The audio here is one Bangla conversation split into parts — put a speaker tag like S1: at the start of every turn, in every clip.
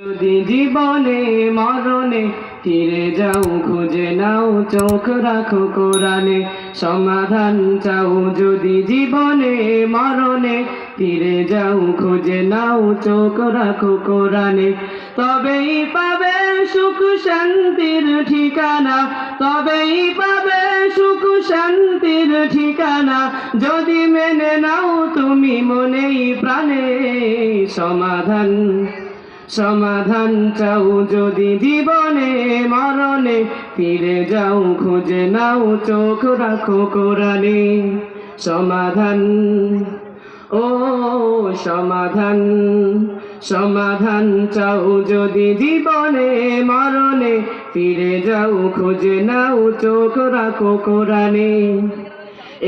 S1: যদি জীবনে মরণে ফিরে যাও, খুঁজে নাও, চোখ রাখো কোরআনে। সমাধান চাও যদি জীবনে মরণে ফিরে যাও, খুঁজে নাও, চোখ রাখো কোরআনে। তবেই পাবে সুখ শান্তির ঠিকানা, তবেই পাবে সুখ শান্তির ঠিকানা, যদি মেনে নাও তুমি মনেই প্রাণে। সমাধান চাও যদি জীবনে মরণে ফিরে যাও, খুঁজে নাও, চোখ রাখো কোরআনে। সমাধান, ও সমাধান চাও যদি জীবনে মরণে ফিরে যাও, খুঁজে নাও, চোখ রাখো কোরআনে।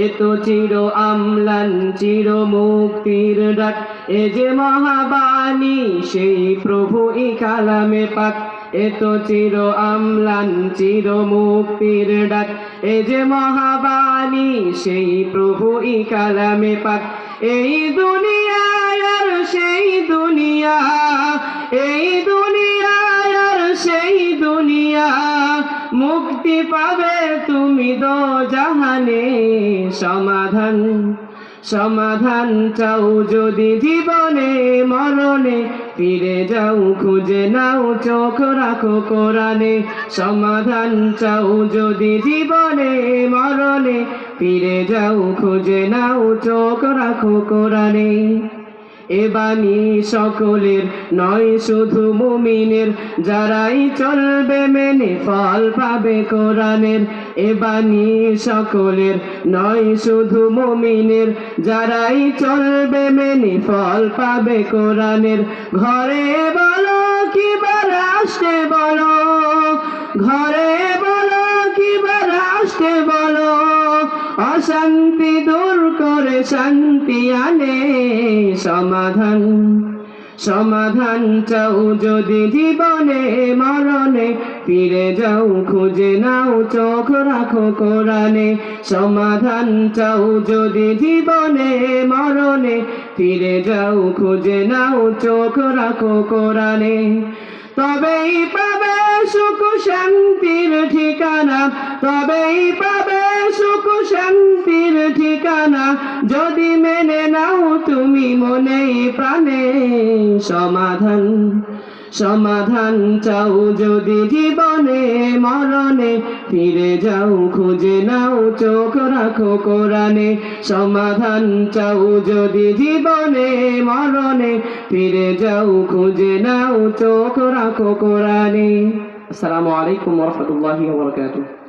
S1: এত চির আমলান চির মুক্তির ডাক, এ যে মহাবাণী সেই প্রভু ই কালামে পাক। এত চির আমলান চির মুক্তির ডাক, এ যে মহাবাণী সেই প্রভু ই কালামে পাক। এই দুনিয়ায় আর সেই দুনিয়া, এই দুনিয়ায় আর সেই দুনিয়া, মুক্তি পাবে তুমি দোজাহানে। সমাধান চাও যদি জীবনে মরণে ফিরে যাও, খুঁজে নাও, চোখ রাখো কোরআনে। সমাধান চাও যদি জীবনে মরণে ফিরে যাও, খুঁজে নাও, চোখ রাখো কোরআনে। এ বাণী সকলের নয় শুধু মুমিনের, যারাই চলবে মেনে ফল পাবে কোরআনের। এ বাণী সকলের নয় শুধু মুমিনের, যারাই চলবে মেনে ফল পাবে কোরআনের। ঘরে বলো কিবা রাষ্ট্রে বলো, ঘরে বলো কিবা রাষ্ট্রে বলো, অশান্তি দূর করে শান্তি আনে। সমাধান চাও যদি জীবনে মরণে ফিরে যাও, খুঁজে নাও, চোখ রাখো কোরআনে। সমাধান চাও যদি জীবনে মরণে ফিরে যাও, খুঁজে নাও, চোখ রাখো কোরআনে। তবেই পাবে সুখ শান্তির ঠিকানা, তবেই পাবে সুখ শান্তির ঠিকানা, যদি মেনে নাও তুমি মনেই প্রাণে। সমাধান চাও যদি জীবনে মরণে ফিরে যাও, খুঁজে নাও, চোখ রাখো কোরআনে। সমাধান চাও যদি জীবনে মরণে ফিরে যাও, খুঁজে নাও, চোখ রাখো কোরআনে। আসসালামু আলাইকুম ওয়া রাহমাতুল্লাহি ওয়া বারাকাতুহু।